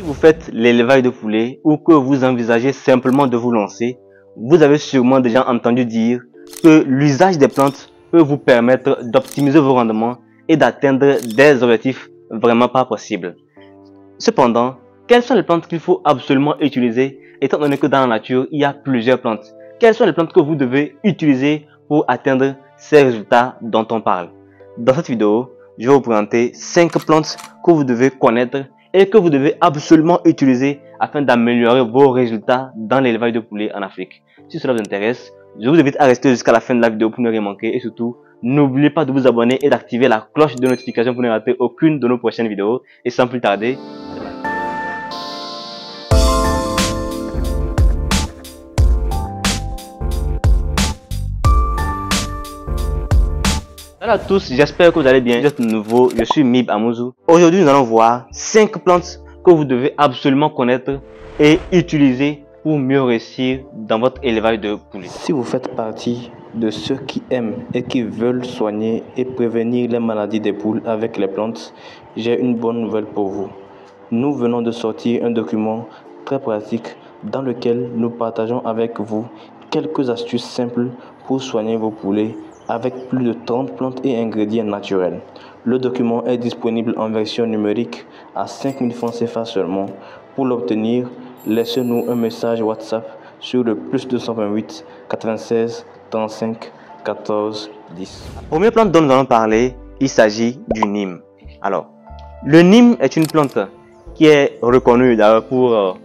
vous faites l'élevage de poulet ou que vous envisagez simplement de vous lancer, vous avez sûrement déjà entendu dire que l'usage des plantes peut vous permettre d'optimiser vos rendements et d'atteindre des objectifs vraiment pas possibles. Cependant, quelles sont les plantes qu'il faut absolument utiliser étant donné que dans la nature, il y a plusieurs plantes? Quelles sont les plantes que vous devez utiliser pour atteindre ces résultats dont on parle? Dans cette vidéo, je vais vous présenter 5 plantes que vous devez connaître et que vous devez absolument utiliser afin d'améliorer vos résultats dans l'élevage de poulets en Afrique. Si cela vous intéresse, je vous invite à rester jusqu'à la fin de la vidéo pour ne rien manquer et surtout, n'oubliez pas de vous abonner et d'activer la cloche de notification pour ne rater aucune de nos prochaines vidéos. Et sans plus tarder, salut à tous, j'espère que vous allez bien. Vous êtes nouveau, je suis Mib Amouzou. Aujourd'hui, nous allons voir 5 plantes que vous devez absolument connaître et utiliser pour mieux réussir dans votre élevage de poulets. Si vous faites partie de ceux qui aiment et qui veulent soigner et prévenir les maladies des poules avec les plantes, j'ai une bonne nouvelle pour vous. Nous venons de sortir un document très pratique dans lequel nous partageons avec vous quelques astuces simples pour soigner vos poulets avec plus de 30 plantes et ingrédients naturels. Le document est disponible en version numérique à 5000 francs CFA seulement. Pour l'obtenir, laissez-nous un message WhatsApp sur le +228 96 35 14 10. La première plante dont nous allons parler, il s'agit du Nîmes. Alors, le Nîmes est une plante qui est reconnue d'ailleurs pour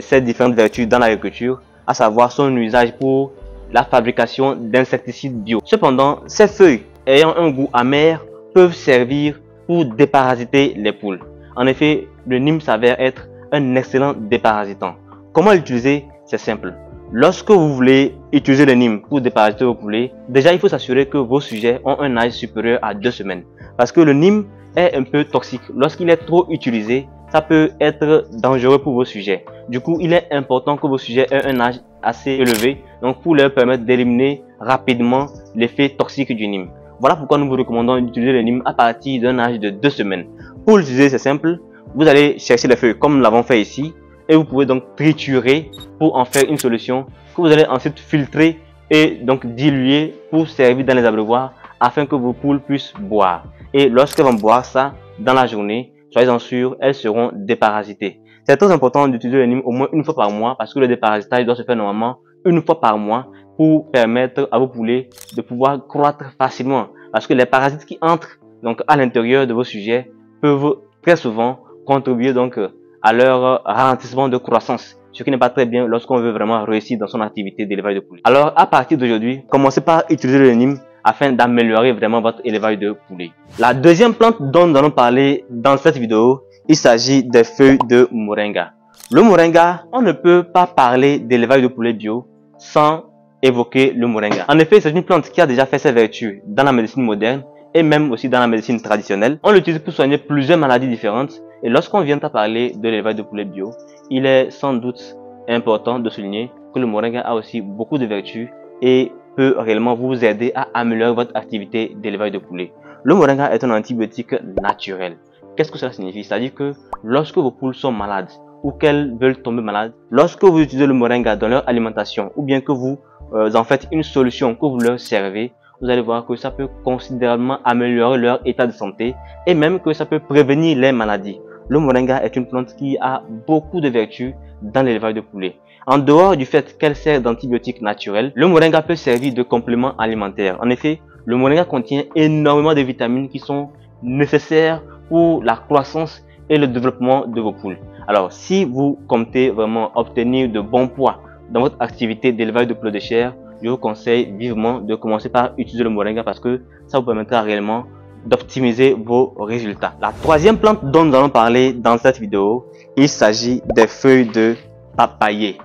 ses différentes vertus dans l'agriculture, à savoir son usage pour la fabrication d'insecticides bio. Cependant, ces feuilles ayant un goût amer peuvent servir pour déparasiter les poules. En effet, le Nîmes s'avère être un excellent déparasitant. Comment l'utiliser? C'est simple. Lorsque vous voulez utiliser le Nîmes pour déparasiter vos poulets, déjà il faut s'assurer que vos sujets ont un âge supérieur à 2 semaines. Parce que le Nîmes est un peu toxique. Lorsqu'il est trop utilisé, ça peut être dangereux pour vos sujets. Du coup, il est important que vos sujets aient un âge assez élevé, donc pour leur permettre d'éliminer rapidement l'effet toxique du Nîmes. Voilà pourquoi nous vous recommandons d'utiliser le Nîmes à partir d'un âge de 2 semaines. Pour l'utiliser, c'est simple. Vous allez chercher les feuilles comme nous l'avons fait ici et vous pouvez donc triturer pour en faire une solution que vous allez ensuite filtrer et donc diluer pour servir dans les abreuvoirs afin que vos poules puissent boire. Et lorsqu'elles vont boire ça dans la journée, soyez-en sûrs, elles seront déparasitées. C'est très important d'utiliser le Nîmes au moins une fois par mois parce que le déparasitage doit se faire normalement une fois par mois pour permettre à vos poulets de pouvoir croître facilement. Parce que les parasites qui entrent donc à l'intérieur de vos sujets peuvent très souvent contribuer donc à leur ralentissement de croissance, ce qui n'est pas très bien lorsqu'on veut vraiment réussir dans son activité d'élevage de poulets. Alors à partir d'aujourd'hui, commencez par utiliser le Nîmes afin d'améliorer vraiment votre élevage de poulets. La deuxième plante dont nous allons parler dans cette vidéo, il s'agit des feuilles de moringa. Le moringa, on ne peut pas parler d'élevage de poulets bio sans évoquer le moringa. En effet, c'est une plante qui a déjà fait ses vertus dans la médecine moderne et même aussi dans la médecine traditionnelle. On l'utilise pour soigner plusieurs maladies différentes. Et lorsqu'on vient à parler de l'élevage de poulets bio, il est sans doute important de souligner que le moringa a aussi beaucoup de vertus et peut réellement vous aider à améliorer votre activité d'élevage de poulets. Le moringa est un antibiotique naturel. Qu'est-ce que cela signifie? C'est-à-dire que lorsque vos poules sont malades ou qu'elles veulent tomber malades, lorsque vous utilisez le moringa dans leur alimentation ou bien que vous en faites une solution que vous leur servez, vous allez voir que ça peut considérablement améliorer leur état de santé et même que ça peut prévenir les maladies. Le moringa est une plante qui a beaucoup de vertus dans l'élevage de poulets. En dehors du fait qu'elle sert d'antibiotique naturel, le moringa peut servir de complément alimentaire. En effet, le moringa contient énormément de vitamines qui sont nécessaires pour la croissance et le développement de vos poules. Alors, si vous comptez vraiment obtenir de bons poids dans votre activité d'élevage de poulets de chair, je vous conseille vivement de commencer par utiliser le moringa parce que ça vous permettra réellement d'optimiser vos résultats. La troisième plante dont nous allons parler dans cette vidéo, il s'agit des feuilles de papayer.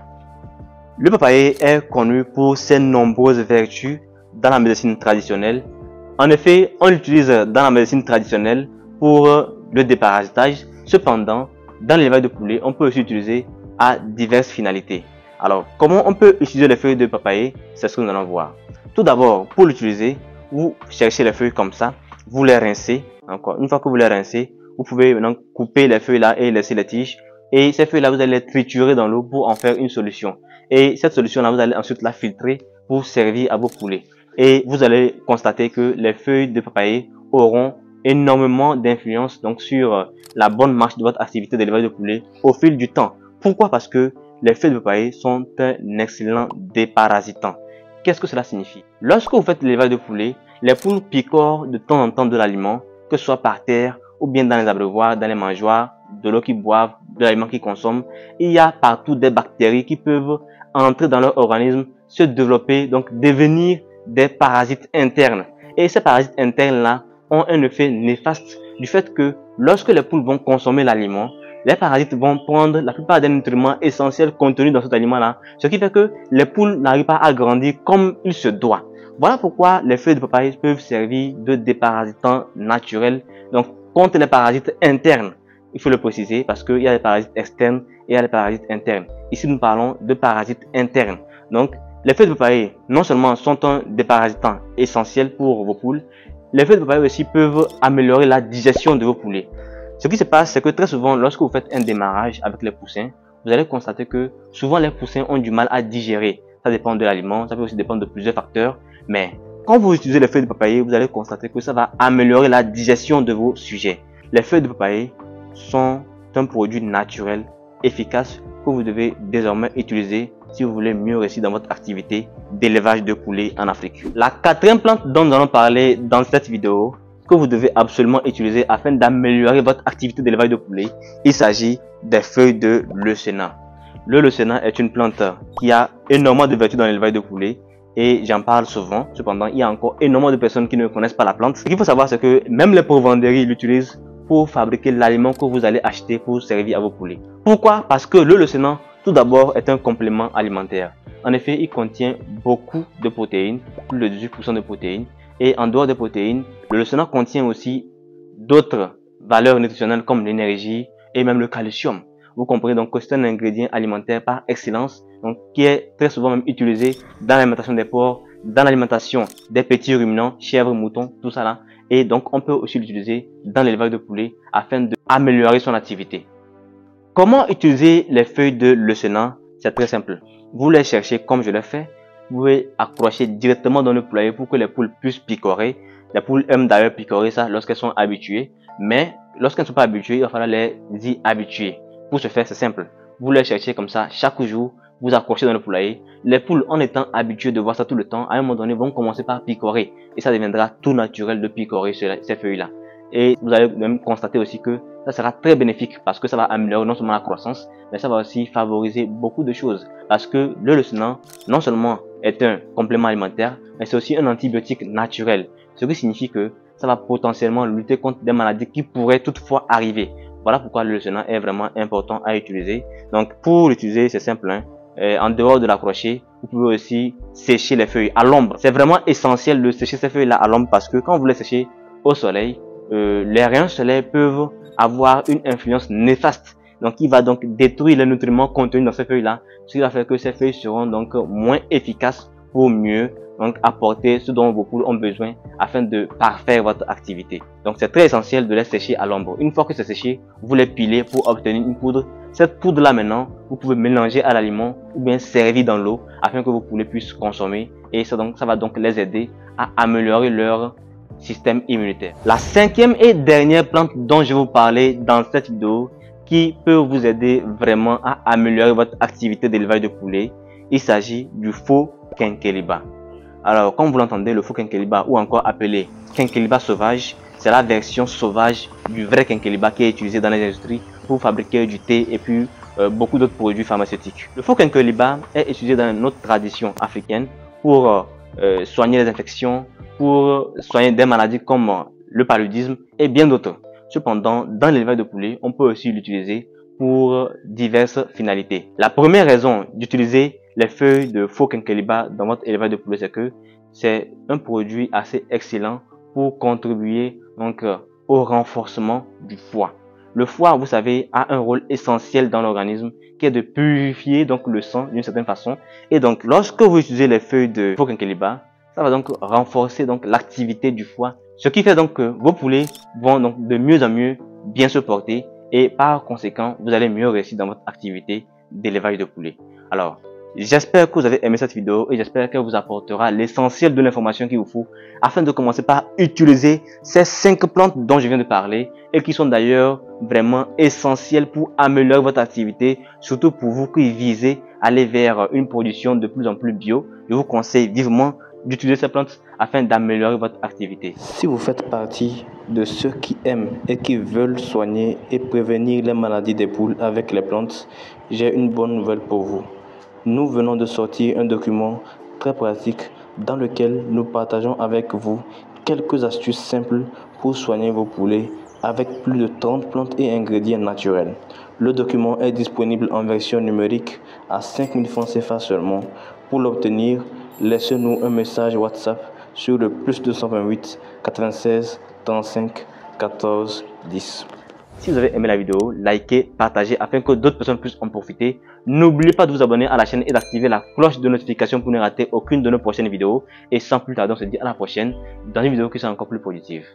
Le papayer est connu pour ses nombreuses vertus dans la médecine traditionnelle. En effet, on l'utilise dans la médecine traditionnelle pour le déparasitage. Cependant, dans l'élevage de poulets, on peut aussi l'utiliser à diverses finalités. Alors, comment on peut utiliser les feuilles de papayer? C'est ce que nous allons voir. Tout d'abord, pour l'utiliser, vous cherchez les feuilles comme ça, vous les rincez. Encore une fois que vous les rincez, vous pouvez maintenant couper les feuilles là et laisser les tiges. Et ces feuilles-là, vous allez les triturer dans l'eau pour en faire une solution. Et cette solution-là, vous allez ensuite la filtrer pour servir à vos poulets. Et vous allez constater que les feuilles de papayer auront énormément d'influence donc sur la bonne marche de votre activité d'élevage de poulets au fil du temps. Pourquoi? Parce que les feuilles de papayer sont un excellent déparasitant. Qu'est-ce que cela signifie? Lorsque vous faites l'élevage de poulets, les poules picorent de temps en temps de l'aliment, que ce soit par terre ou bien dans les abreuvoirs, dans les mangeoires, de l'eau qu'ils boivent, de l'aliment qu'ils consomment. Il y a partout des bactéries qui peuvent entrer dans leur organisme, se développer, donc devenir des parasites internes. Et ces parasites internes-là ont un effet néfaste du fait que lorsque les poules vont consommer l'aliment, les parasites vont prendre la plupart des nutriments essentiels contenus dans cet aliment-là, ce qui fait que les poules n'arrivent pas à grandir comme il se doit. Voilà pourquoi les feuilles de papaye peuvent servir de déparasitants naturels, donc contre les parasites internes. Il faut le préciser parce qu'il y a des parasites externes et il y a des parasites internes. Ici, nous parlons de parasites internes. Donc, les feuilles de papaye, non seulement sont un déparasitant essentiel pour vos poules, les feuilles de papaye aussi peuvent améliorer la digestion de vos poulets. Ce qui se passe, c'est que très souvent, lorsque vous faites un démarrage avec les poussins, vous allez constater que souvent les poussins ont du mal à digérer. Ça dépend de l'aliment, ça peut aussi dépendre de plusieurs facteurs. Mais quand vous utilisez les feuilles de papaye, vous allez constater que ça va améliorer la digestion de vos sujets. Les feuilles de papaye sont un produit naturel, efficace, que vous devez désormais utiliser si vous voulez mieux réussir dans votre activité d'élevage de poulets en Afrique. La quatrième plante dont nous allons parler dans cette vidéo, que vous devez absolument utiliser afin d'améliorer votre activité d'élevage de poulets, il s'agit des feuilles de leucéna. Le leucéna est une plante qui a énormément de vertus dans l'élevage de poulets et j'en parle souvent. Cependant, il y a encore énormément de personnes qui ne connaissent pas la plante. Ce qu'il faut savoir, c'est que même les pourvoiries l'utilisent pour fabriquer l'aliment que vous allez acheter pour servir à vos poulets. Pourquoi? Parce que le leucéna, tout d'abord, est un complément alimentaire. En effet, il contient beaucoup de protéines, plus de 18% de protéines. Et en dehors des protéines, le leucéna contient aussi d'autres valeurs nutritionnelles comme l'énergie et même le calcium. Vous comprenez donc que c'est un ingrédient alimentaire par excellence, donc qui est très souvent même utilisé dans l'alimentation des porcs, dans l'alimentation des petits ruminants, chèvres, moutons, tout ça là. Et donc on peut aussi l'utiliser dans l'élevage de poulets afin d'améliorer son activité. Comment utiliser les feuilles de leucéna? C'est très simple. Vous les cherchez comme je l'ai fait. Vous pouvez accrocher directement dans le poulailler pour que les poules puissent picorer. Les poules aiment d'ailleurs picorer ça lorsqu'elles sont habituées. Mais lorsqu'elles ne sont pas habituées, il va falloir les y habituer. Pour ce faire, c'est simple. Vous les cherchez comme ça chaque jour. Vous accrochez dans le poulailler. Les poules, en étant habituées de voir ça tout le temps, à un moment donné, vont commencer par picorer. Et ça deviendra tout naturel de picorer ces feuilles-là. Et vous allez même constater aussi que ça sera très bénéfique parce que ça va améliorer non seulement la croissance, mais ça va aussi favoriser beaucoup de choses. Parce que le leucéna, non seulement est un complément alimentaire, mais c'est aussi un antibiotique naturel. Ce qui signifie que ça va potentiellement lutter contre des maladies qui pourraient toutefois arriver. Voilà pourquoi le leucéna est vraiment important à utiliser. Donc pour l'utiliser, c'est simple, hein. En dehors de l'accrocher, vous pouvez aussi sécher les feuilles à l'ombre. C'est vraiment essentiel de sécher ces feuilles-là à l'ombre parce que quand vous les séchez au soleil, les rayons solaires peuvent avoir une influence néfaste. Donc, il va donc détruire les nutriments contenus dans ces feuilles-là, ce qui va faire que ces feuilles seront donc moins efficaces pour mieux donc apporter ce dont vos poules ont besoin afin de parfaire votre activité. Donc, c'est très essentiel de les sécher à l'ombre. Une fois que c'est séché, vous les pilez pour obtenir une poudre. Cette poudre-là maintenant, vous pouvez mélanger à l'aliment ou bien servir dans l'eau afin que vos poulets puissent consommer et ça va donc les aider à améliorer leur système immunitaire. La cinquième et dernière plante dont je vais vous parler dans cette vidéo qui peut vous aider vraiment à améliorer votre activité d'élevage de poulets, il s'agit du faux quinqueliba. Alors, comme vous l'entendez, le faux quinqueliba ou encore appelé quinqueliba sauvage, c'est la version sauvage du vrai quinqueliba qui est utilisé dans les industries pour fabriquer du thé et puis beaucoup d'autres produits pharmaceutiques. Le faux quinqueliba est utilisé dans notre tradition africaine pour soigner les infections, pour soigner des maladies comme le paludisme et bien d'autres. Cependant, dans l'élevage de poulets, on peut aussi l'utiliser pour diverses finalités. La première raison d'utiliser les feuilles de faux quinqueliba dans votre élevage de poulets, c'est que c'est un produit assez excellent pour contribuer donc au renforcement du foie. Le foie, vous savez, a un rôle essentiel dans l'organisme qui est de purifier donc le sang d'une certaine façon. Et donc, lorsque vous utilisez les feuilles de faux quinqueliba, ça va donc renforcer donc l'activité du foie, ce qui fait donc que vos poulets vont donc de mieux en mieux bien se porter et par conséquent, vous allez mieux réussir dans votre activité d'élevage de poulets. Alors, j'espère que vous avez aimé cette vidéo et j'espère qu'elle vous apportera l'essentiel de l'information qu'il vous faut afin de commencer par utiliser ces 5 plantes dont je viens de parler et qui sont d'ailleurs vraiment essentielles pour améliorer votre activité, surtout pour vous qui visez aller vers une production de plus en plus bio. Je vous conseille vivement d'utiliser ces plantes afin d'améliorer votre activité. Si vous faites partie de ceux qui aiment et qui veulent soigner et prévenir les maladies des poules avec les plantes, j'ai une bonne nouvelle pour vous. Nous venons de sortir un document très pratique dans lequel nous partageons avec vous quelques astuces simples pour soigner vos poulets avec plus de 30 plantes et ingrédients naturels. Le document est disponible en version numérique à 5000 francs CFA seulement. Pour l'obtenir, laissez-nous un message WhatsApp sur le +228 96 35 14 10. Si vous avez aimé la vidéo, likez, partagez afin que d'autres personnes puissent en profiter. N'oubliez pas de vous abonner à la chaîne et d'activer la cloche de notification pour ne rater aucune de nos prochaines vidéos. Et sans plus tarder, on se dit à la prochaine dans une vidéo qui sera encore plus positive.